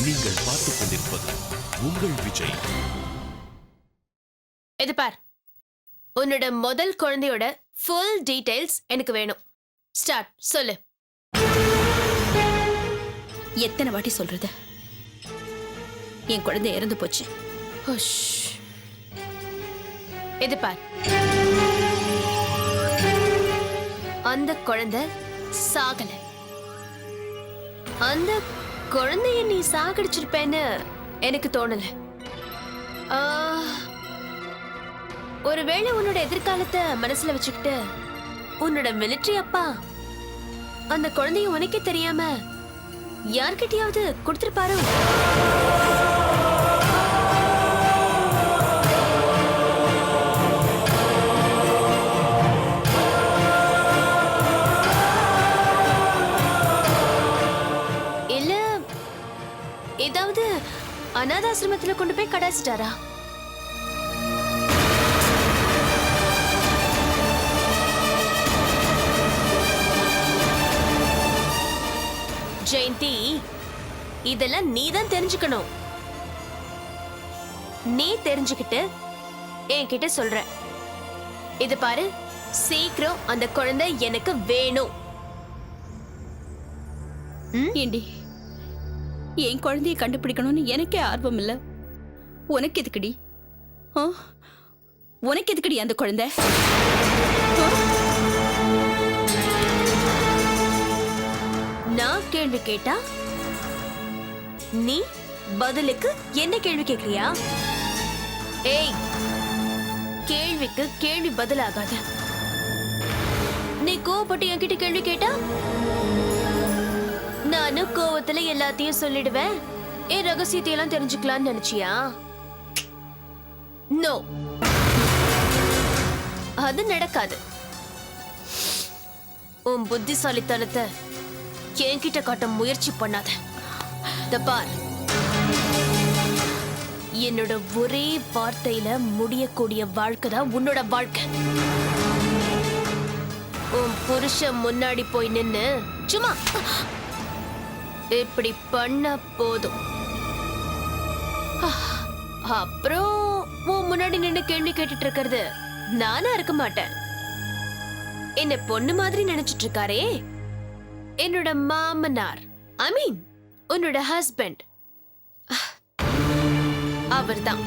நீங்கள் பார்த்துக் கொண்டிருப்பது உங்கள் விஜய். இது பார், உன்னோட முதல் குழந்தையோட ஃபுல் டீடைல்ஸ் எனக்கு வேணும். ஸ்டார்ட், சொல்லு. எத்தனை வாட்டி சொல்றது? என் குழந்தை இறந்து போச்சு. ஹுஷ். இது பார், அந்த குழந்தை சாகல. அந்த குழந்தைய நீ சாகடிச்சிருப்பேன்னு எனக்கு தோணல. ஒருவேளை உன்னோட எதிர்காலத்தை மனசுல வச்சுக்கிட்டு உன்னோட மிலிட்டரி அப்பா அந்த குழந்தைய உனக்கே தெரியாம யார்கிட்டயாவது கொடுத்திருப்பாரோ? இல்ல ஏதாவது அனாதாசிரமத்துல கொண்டு போய் கடாசிட்டாரா? ஜெயந்தி, இதெல்லாம் நீதான் தெரிஞ்சுக்கணும். நீ தெரிஞ்சுக்கிட்டு என்கிட்ட சொல்ற. இது பாரு, சீக்கிரம் அந்த குழந்தை எனக்கு வேணும். ஏண்டி, என் குழந்தைய கண்டுபிடிக்கணும்னு எனக்கே ஆர்வம் இல்ல. உனக்கு எதுக்குடி? உனக்கு எதுக்குடி அந்த குழந்தை? நான் கேள்வி கேட்டா நீ பதிலுக்கு என்ன கேள்வி கேட்கிறியா? ஏய், கேள்விக்கு கேள்வி பதிலாகாது. நீ கோவப்பட்டு என்கிட்ட கேள்வி கேட்டா நானும் கோவத்துல எல்லாத்தையும் சொல்லிடுவேன். என் ரகசியத்தை எல்லாம் தெரிஞ்சுக்கலாம்னு நினைச்சியா? நோ, அது நடக்காது. உன் புத்திசாலித்தனத்தை என்கிட்ட காட்ட முயற்சி பண்ணாத. பார், என்னோட ஒரே வார்த்தையில முடியக்கூடிய வாழ்க்கை தான் உன்னோட வாழ்க்கை. உன் புருஷன் முன்னாடி போய் நின்னு சும்மா இப்படி பண்ண போதும். அப்புறம் உன் முன்னாடி நின்று கேள்வி கேட்டுட்டு இருக்கிறது நானா இருக்க மாட்டேன். என்ன பொண்ணு மாதிரி நினைச்சிட்டு இருக்காரே என்னோட மாமனார், ஐ மீன் உன்னோட ஹஸ்பண்ட், அவர்தான்.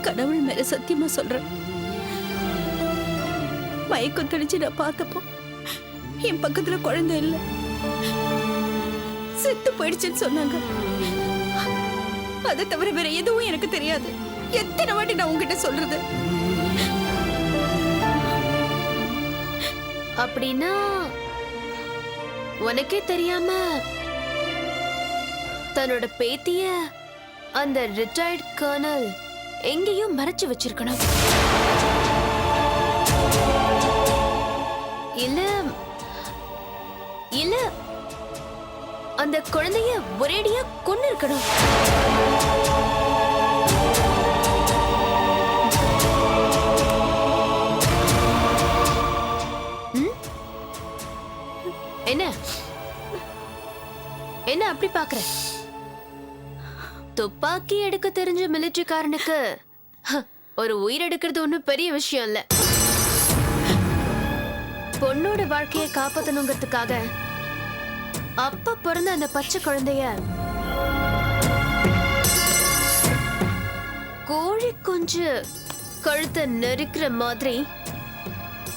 கடவுள் மேல சத்தியமா சொல்றேன், மயக்கம் தெளிச்சு நான் பார்த்தப்போ என் பக்கத்துல குழந்தை இல்ல, செத்து போயிடுச்சுன்னு சொன்னாங்க. அதை தவிர வேற எதுவும் எனக்கு தெரியாது. எத்தனை வாட்டி நான் உங்ககிட்ட சொல்றது? அப்படின்னா உனக்கே தெரியாம தன்னோட பேத்திய அந்த ரிட்டையர்ட் கர்னல் எங்கேயும் மறைச்சு வச்சிருக்கணும். இல்ல இல்ல அந்த குழந்தைய ஒரேடியா கொன்னு இருக்கணும். என்ன என்ன அப்படி பாக்குற? துப்பாக்கி எடுக்க தெரிஞ்ச மிலிட்டரிக்காரனுக்கு ஒரு உயிர் எடுக்கிறது ஒன்றும் பெரிய விஷயம் இல்ல. பொண்ணோட வாழ்க்கையை காப்பாத்தணுங்கிறதுக்காக அப்ப பிறந்த அந்த பச்சை குழந்தைய கோழி குஞ்சு கழுத்தை நெரிக்கிற மாதிரி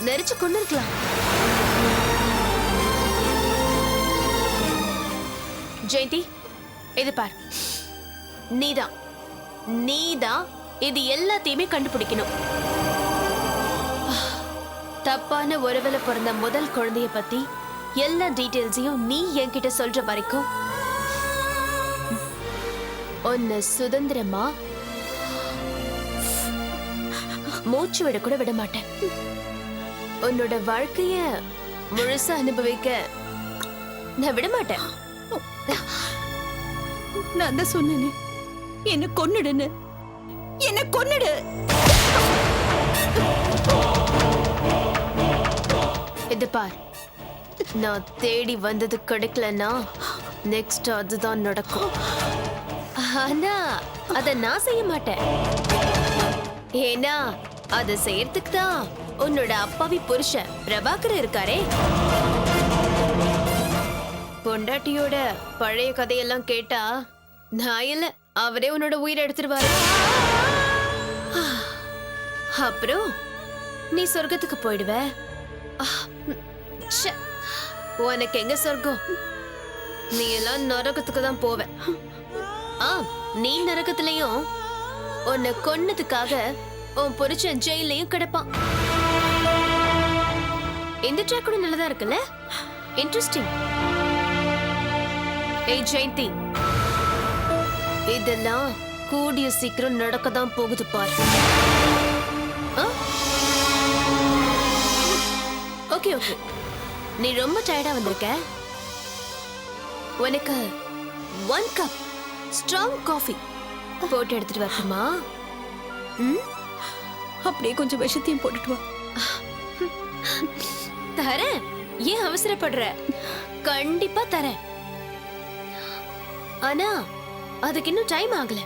நெரிச்சு கொண்டு இருக்கலாம். ஜெயந்தி, இது பார், நீதான் இது எல்லாத்தையுமே கண்டுபிடிக்கணும். தப்பான உறவுல பிறந்த முதல் குழந்தைய பத்தி எல்லா டீடைல்ஸையும் நீ என்கிட்ட சொல்ற வரைக்கும் உன்னை சுதந்திரமா மூச்சு விட கூட விட மாட்டேன். உன்னோட வாழ்க்கைய முழுசா அனுபவிக்க நான் விட மாட்டேன். நான் தான் சொன்னேனே, என்ன கொன்னுடுன்னு. என்ன கொன்னுடு. இது பார், நான் தேடி வந்தது கிடைக்கலன்னா நெக்ஸ்ட் அதுதான் நடக்கும். ஆனா அத நான் செய்ய மாட்டேன். ஏன்னா அத செய்யறதுக்கு தான் உன்னோட அப்பாவி புருஷன் பிரபாகர் இருக்காரே. பொண்டாட்டியோட பழைய கதையெல்லாம் கேட்டா நான் இல்ல, அவரே உன்னோட உயிரை எடுத்துருவாரு. அப்புறம் நீ சொர்க்கத்துக்கு போயிடுவ. ச்சே, உனக்கு எங்க சொர்க்கம்? நீ எல்லாம் நரகத்துக்கு தான் போவ. நீ நரகத்திலையும் உன்னை கொன்னதுக்காக உன் புருஷன் ஜெயிலையும் கிடப்பான். இந்த ட்ராக் கூட நல்லதா இருக்குல்ல, இன்ட்ரெஸ்டிங். ஏய் ஜெயந்தி, இதெல்லாம் கூடிய சீக்கிரம் நடக்கதான் போகுது பாரு. ஓகே ஓகே, நீ ரொம்ப டயர்டா வந்திருக்க. உனக்கு 1 கப் ஸ்ட்ராங் காஃபி போட்டு எடுத்துட்டு வரட்டுமா? அப்படியே கொஞ்சம் விஷத்தையும் போட்டுட்டு வா. தரேன், ஏன் அவசரப்படுற? கண்டிப்பா தரேன். ஆனா அதுக்கு இன்னும் டைம் ஆகல.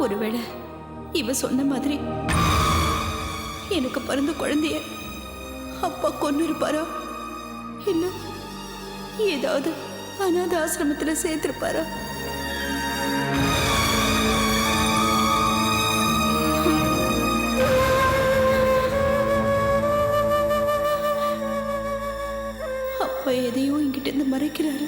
ஒருவேளை இவ சொன்ன மாதிரி எனக்கு பிறந்த குழந்தைய அப்பா கொண்டு இருப்பாரா, இல்ல ஏதாவது அநாத ஆசிரமத்துல சேர்த்திருப்பாரா? அப்பா எதையும் என்கிட்ட இருந்து மறைக்கிறாரு.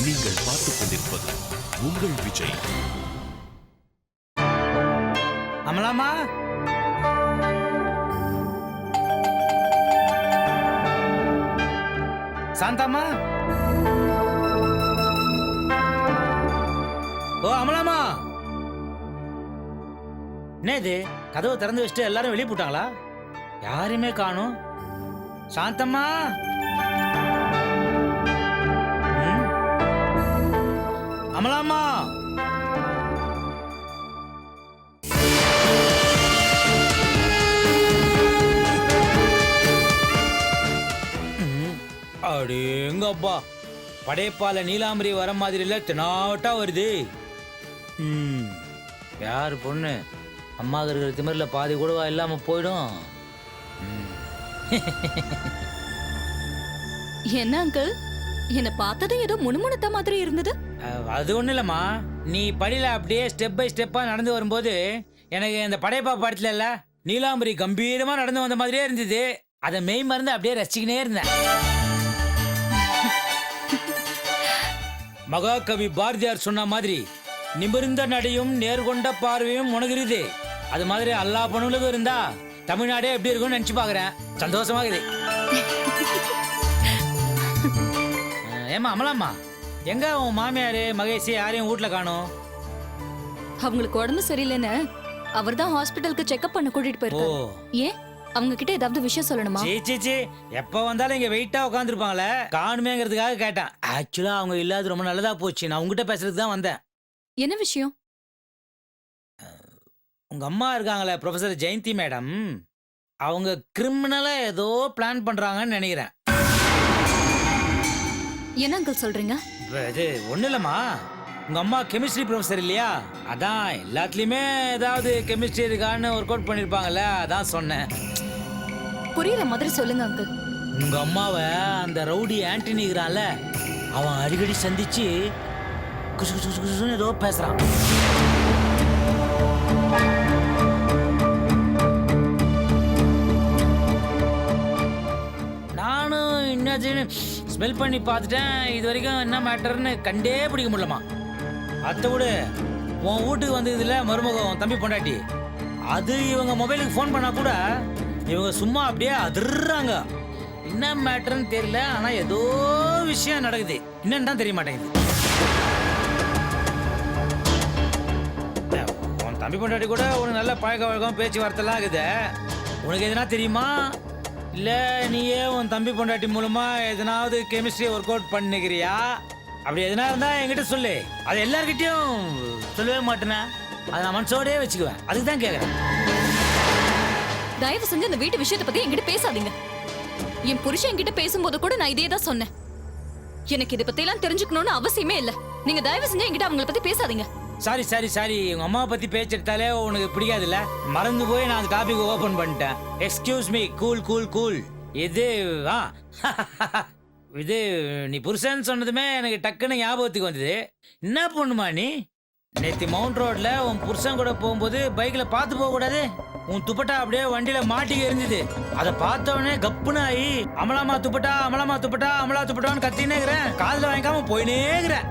நீங்கள் பார்த்துக் கொண்டிருப்பது உங்கள் விஜய். அமலாமா, சாந்தாமா, ஓ அமலாமா, என்னது கதவை திறந்து வச்சுட்டு எல்லாரும் வெளியே போட்டாங்களா? யாருமே காணும். சாந்தம்மா, அமலாமா, அடேங்கப்பா, படைப்பால நீலாம்பரி வர மாதிரி இல்ல, தினாவட்டா வருது. யார் பொண்ணு? அம்மா இருக்கிற திமிர்ல பாதி கூடவா இல்லாம போயிடும். என்ன அங்கிள், என்ன பார்த்ததும் ஏதோ முணுமுணுத்த மாதிரி இருந்தது. அது ஒண்ணு இல்லம்மா, நீ படியில அப்படியே ஸ்டெப் பை ஸ்டெப்பா நடந்து வரும்போது எனக்கு இந்த படைப்பா படத்துல இல்ல நீலாம்பரி கம்பீரமா நடந்து வந்த மாதிரியே இருந்தது. அதை மெய் மறந்து அப்படியே ரசிச்சுக்கினே இருந்தேன். மகாகவி பாரதியார் சொன்ன மாதிரி நிமிர்ந்த நடையும் நேர்கொண்ட பார்வையும் உனக்கு. அது மாதிரி எல்லா பொண்ணுகளுக்கும் இருந்தா தமிழ்நாடே எப்படி இருக்கும்னு நினைச்சு பாக்குறேன். சந்தோஷமா இருக்குது. ஏமா அமலாமா, எங்க உன் மாமியாரு மகேஷ் யாரையும் வீட்டுல காணோம்? அவங்களுக்கு உடம்பு சரியில்லைன்னு அவர்தான் ஹாஸ்பிட்டலுக்கு செக்அப் பண்ண கூட்டிட்டு போயிருக்காரு. ஏன் அவங்க கிட்ட ஏதாவது விஷயம் சொல்லணுமா? சீ, எப்ப வந்தாலும் இங்க வெயிட்டா உட்காந்துருப்பாங்களே, காணுமேங்கிறதுக்காக கேட்டேன். ஆக்சுவலா அவங்க இல்லாத ரொம்ப நல்லதா போச்சு. நான் உங்ககிட்ட பேசுறதுக்கு தான் வந்தேன். என்ன விஷயம்? உங்க அம்மா இருக்காங்களே ப்ரொஃபசர் ஜெயந்தி மேடம், அவங்க கிரிமினலா ஏதோ பிளான் பண்றாங்கன்னு நினைக்கிறேன். என்ன அங்கிள் சொல்றீங்க? இது ஒண்ணு இல்லம்மா, உங்க அம்மா கெமிஸ்ட்ரி ப்ரொஃபசர் இல்லையா, அதான் எல்லாத்துலயுமே ஏதாவது கெமிஸ்ட்ரி இருக்கான்னு ஒர்க் அவுட் பண்ணிருப்பாங்கல்ல, அதான் சொன்னேன். புரியுற மாதிரி சொல்லுங்க அங்கிள். உங்க அம்மாவை அந்த ரவுடி ஆண்டனிக்கிறான்ல, அவன் அடிக்கடி சந்திச்சு குசு குசு குசுன்னு ஏதோ பேசுறான். ஸ்மெல் பண்ணி பார்த்துட்டேன், இது வரைக்கும் என்ன மேட்டர்னு கண்டே பிடிக்க முடியலமா. அத்தை விடு, உன் வீட்டுக்கு வந்ததுல மருமகம் உன் தம்பி பொண்டாட்டி, அது இவங்க மொபைலுக்கு ஃபோன் பண்ணா கூட இவங்க சும்மா அப்படியே அதிர்றாங்க. என்ன மேட்டர்னு தெரியல, ஆனா ஏதோ விஷயம் நடக்குது. என்னன்னு தான் தெரிய மாட்டேங்குது. உன் தம்பி பொண்டாட்டி கூட உனக்கு நல்ல பழக்க வழக்கம் பேச்சுவார்த்தைலாம் இருக்குது. உனக்கு எதுனா தெரியுமா, இல்ல நீயே உன் தம்பி பொண்டாட்டி மூலமா எதனாவது கெமிஸ்ட்ரி ஒர்க் அவுட் பண்ணிக்கிறியா? அப்படி எதுனா இருந்தா என்கிட்ட சொல்லு. அது எல்லார்கிட்டயும் சொல்லவே மாட்டேனே, அதை நான் மனசோடே வச்சுக்குவேன். அதுக்கு தான் கேட்குறேன். தயவு செஞ்சு அந்த வீட்டு விஷயத்தை பத்தி என்கிட்ட பேசாதீங்க. என் புருஷன் என்கிட்ட பேசும்போது கூட நான் இதே தான் சொன்னேன். எனக்கு இதை பத்தி எல்லாம் தெரிஞ்சுக்கணும்னு அவசியமே இல்ல. நீங்க தயவு செஞ்சு என்கிட்ட அவங்கள பத்தி பேசாதீங்க. சாரி சாரி சாரி, உங்க அம்மாவை பத்தி பேச்சு எடுத்தாலே உனக்கு பிடிக்காதுல்ல, மறந்து போய் நான் அந்த டாபிக் ஓபன் பண்ணிட்டேன். Excuse me. Cool cool cool. இது இது நீ புருஷன் சொன்னதுமே எனக்கு டக்குன்னு ஞாபகத்துக்கு வந்தது. என்ன பொண்ணுமா நீ? நேற்று மவுண்ட் ரோட்ல உன் புருஷன் கூட போகும்போது பைக்ல பார்த்து போக கூடாது, உன் துப்பட்டா அப்படியே வண்டியில மாட்டிக்க இருந்தது. அதை பார்த்தவொடனே கப்புன்னு ஆகி அமலாமா துப்பட்டா அமலாமா துப்பட்டா அமலா துப்பட்டான்னு கத்தினேங்கிறேன். காதுல வாங்கிக்காம போயினேங்கிறேன்.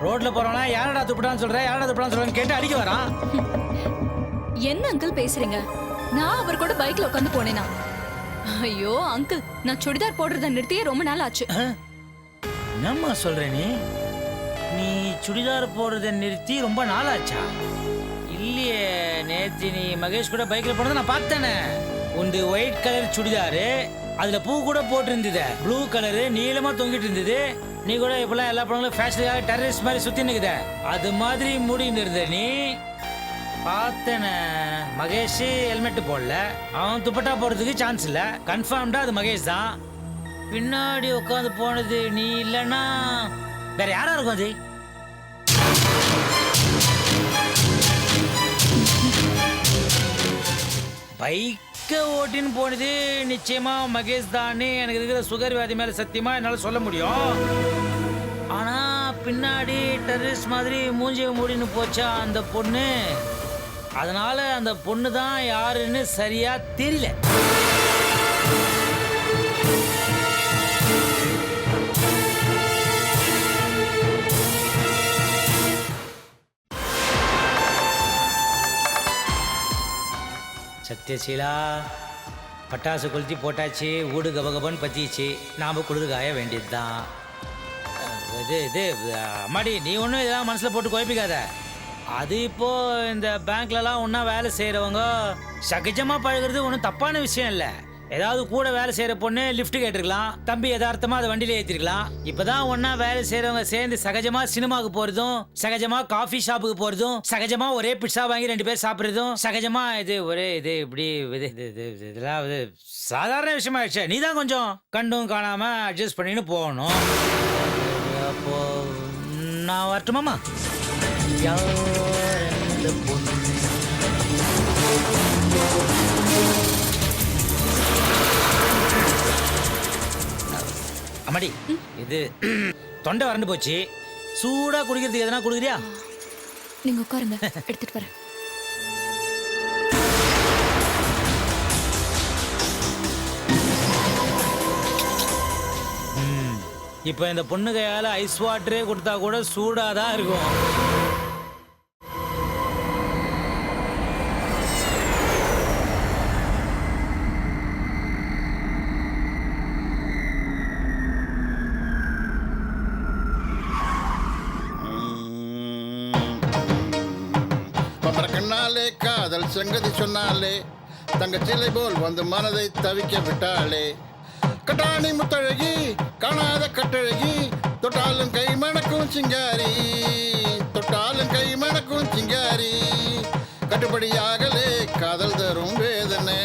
ரோட்ல போறவனா யாரடா துப்பட்டான்னு சொல்ற, யாரடா துப்பட்டான்னு சொல்றேன்னு கேட்டு அடிக்க வரான். என்ன அங்கிள் பேசுறீங்க? நான் அவர் கூட பைக்ல உட்காந்து போனேனா? ஐயோ அங்கிள், நான் சுடிதார் போடுறத நிறுத்தியே ரொம்ப நாள் ஆச்சு. என்னம்மா சொல்ற நீ? நீ சுடிதார் போடுறத நிறுத்தி ரொம்ப நாள் ஆச்சா? இல்லையே, நேற்று நீ மகேஷ் கூட பைக்ல போனதை நான் பார்த்தேனே. உண்டு ஒயிட் கலர் சுடிதாரு, அதுல பூ கூட போட்டு இருந்தது, ப்ளூ கலரு நீளமா தொங்கிட்டு இருந்தது. நீ கூட இப்பெல்லாம் எல்லா படங்களும் ஃபேஷனுக்காக டெரரிஸ்ட் மாதிரி சுத்தி நிக்குத, அது மாதிரி மூடின்னு இருந்த நீ. பார்த்தேனே. மகேஷ் ஹெல்மெட் போடல, அவன் துப்பட்டா போடுறதுக்கு சான்ஸ் இல்ல. கன்ஃபார்ம்டா அது மகேஷ் தான். பின்னாடி உட்காந்து போனது நீ இல்லைன்னா வேற யாரா இருக்கும் அது? பைக்கை ஓட்டின்னு போனது நிச்சயமா மகேஷ் தான். எனக்கு இருக்கிற சுகர் வியாதி மேல சத்தியமா என்னால சொல்ல முடியும். ஆனா பின்னாடி டெரரிஸ்ட் மாதிரி மூஞ்சிய மூடின்னு போச்சா அந்த பொண்ணு, அதனால அந்த பொண்ணு தான் யாருன்னு சரியா தெரியல. சத்யசீலா, பட்டாசு கொளுத்தி போட்டாச்சு, ஊடு கபகபன்னு பத்திச்சு, நாம குளிர் காய வேண்டியது தான். இது அம்மாடி, நீ ஒன்றும் இதெல்லாம் மனசில் போட்டு குழப்பிக்காத. அது இப்போ இந்த பேங்க்லலாம் ஒன்றா வேலை செய்கிறவங்க சகஜமாக பழகிறது ஒன்றும் தப்பான விஷயம் இல்லை. ஏதாவது கூட வேலை செய்கிற பொண்ணு லிஃப்ட் கேட்டிருக்கலாம், தம்பி யதார்த்தமாக அதை வண்டியில் ஏற்றிருக்கலாம். இப்போ தான் ஒன்றா வேலை செய்கிறவங்க சேர்ந்து சகஜமாக சினிமாவுக்கு போகிறதும், சகஜமாக காஃபி ஷாப்புக்கு போகிறதும், சகஜமாக ஒரே பிட்சா வாங்கி 2 பேர் சாப்பிட்றதும், சகஜமாக இது ஒரே இது இப்படி இதெல்லாம் இது சாதாரண விஷயமாயிடுச்சு. நீ தான் கொஞ்சம் கண்டும் காணாமல் அட்ஜஸ்ட் பண்ணின்னு போகணும். அப்போ நான் வரட்டுமாம்மா? அம்மாடி, இது தொண்டை வறண்டு போச்சு, சூடா குடிக்கிறதுக்கு எதனா குடுக்குறியா? நீங்க உட்காருங்க, எடுத்துட்டு வரேன். இப்போ இந்த பொண்ணு கையால ஐஸ் வாட்டரே கொடுத்தா கூட சூடாதான் இருக்கும். கண்ணாலே காதல் சங்கதி சொன்னாலே, தங்கச்சிலை போல் வந்து மனதை தவிக்க விட்டாளே. கட்டாணி முத்தழகி காணாத கட்டழகி, தொட்டாலும் கை மணக்கும் சிங்காரி, தொட்டாலும் கை மணக்கும் சிங்காரி. கட்டுப்படியாகலே காதல் தரும் வேதனை,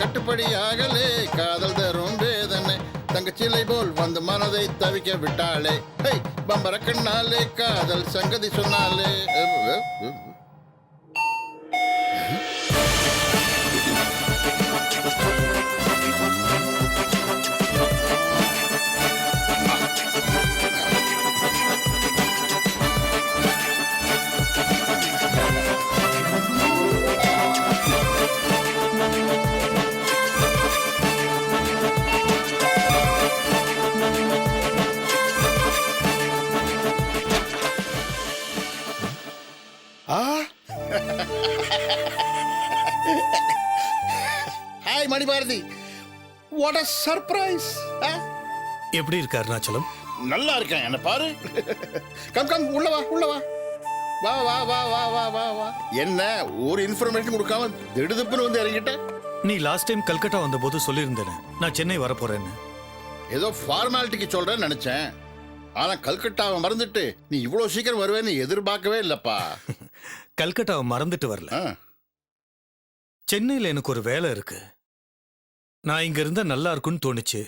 கட்டுப்படியாகலே காதல் தரும் வேதனை. தங்கச்சிலை போல் வந்து மனதை தவிக்க விட்டாளே. ஹை பம்பர கண்ணாலே காதல் சங்கதி சொன்னாலே. Hi Manibharathi, what a surprise. எப்படி இருக்கு அருணாச்சலம்? நல்லா இருக்கேன், என்ன பாரு. கம் கம், உள்ள வா உள்ள வா. வா வா வா வா வா வா வா. என்ன ஒரு இன்ஃபர்மேஷன் கொடுக்காம திடுதுப்புன்னு வந்து இறங்கிட்ட? நீ லாஸ்ட் டைம் கல்கட்டா வந்தபோது சொல்லியிருந்தேனே நான் சென்னை வரப்போறேன்னு. ஏதோ ஃபார்மாலிட்டிக்கு சொல்றேன்னு நினைச்சேன். ஆனா கல்கட்டாவை மறந்துட்டு நீ இவ்வளவு சீக்கிரம் வருவேன்னு எதிர்பார்க்கவே இல்லப்பா. கல்கட்டாவை மறந்துட்டு வரல, சென்னையில் எனக்கு ஒரு வேலை இருக்கு. நான் இங்க இருந்தா நல்லா இருக்கும்னு தோணுச்சு,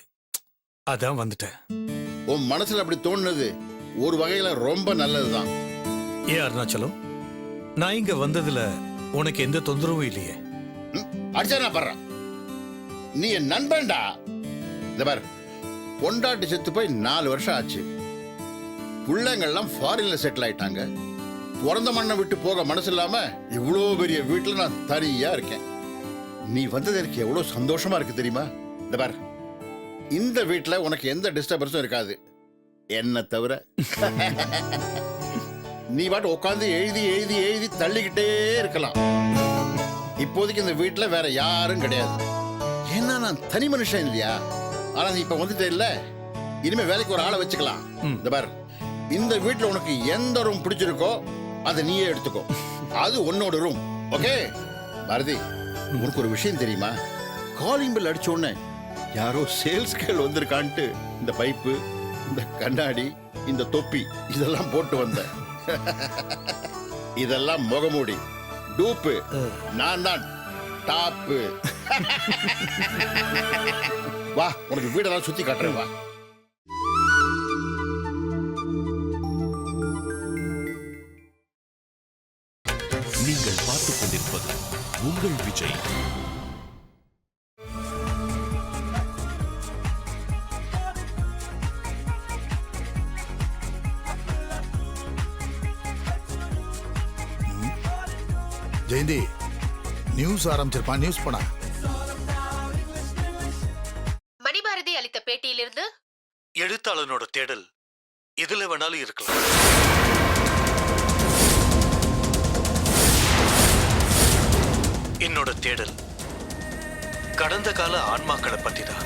அதான் வந்துட்டேன். உன் மனசுல அப்படி தோணுனது ஒரு வகையில ரொம்ப நல்லதுதான். ஏன் அருணாச்சலம், நான் இங்க வந்ததுல உனக்கு எந்த தொந்தரவும் இல்லையே? அடிச்சா நான் படுறேன், நீ என் நண்பன்டா. இந்த பாரு, பொண்டாட்டி செத்து போய் 4 வருஷம் ஆச்சு. பிள்ளைங்கள்லாம் ஃபாரின்ல செட்டில் ஆயிட்டாங்க. பிறந்த மண்ணை விட்டு போக மனசு இல்லாம இவ்வளோ பெரிய வீட்டில் நான் தனியா இருக்கேன். நீ வந்தது எனக்கு எவ்வளோ சந்தோஷமா இருக்கு தெரியுமா? இந்த பாரு, இந்த வீட்டில் உனக்கு எந்த டிஸ்டர்பன்ஸும் இருக்காது என்ன தவிர. நீ பாட்டு உட்காந்து எழுதி எழுதி எழுதி தள்ளிக்கிட்டே இருக்கலாம். இப்போதைக்கு இந்த வீட்டில் வேற யாரும் கிடையாது. ஏன்னா நான் தனி மனுஷன் இல்லையா? ஆனா நீ இப்ப வந்துட்டே இல்ல, இனிமே வேலைக்கு ஒரு ஆளை வச்சுக்கலாம். இந்த பாரு, இந்த வீட்டுல உனக்கு எந்த ரூம் பிடிச்சிருக்கோ அதை நீயே எடுத்துக்கோ. அது உன்னோட ரூம். ஓகே பாரதி, உனக்கு ஒரு விஷயம் தெரியுமா? காலிங் பெல் அடிச்ச உடனே யாரோ சேல்ஸ் கேர்ள் வந்திருக்கான்ட்டு இந்த பைப்பு, இந்த கண்ணாடி, இந்த தொப்பி இதெல்லாம் போட்டு வந்த. இதெல்லாம் முகமூடி, டூப்பு. நான் தான் டாப்பு. வா, உனக்கு வீடெல்லாம் சுத்தி காட்டுறேன் வா. நீங்கள் பார்த்துக் கொண்டிருப்பது உங்கள் விஜய். ஜெயந்தி, நியூஸ் ஆரம்பிச்சிருப்பான், நியூஸ் போனா. மணிபாரதி அளித்த பேட்டியிலிருந்து எழுத்தாளனோட தேடல் எதுல வேணாலும் இருக்கலாம். என்னோட தேடல் கடந்த கால ஆன்மாக்களை பத்தி தான்.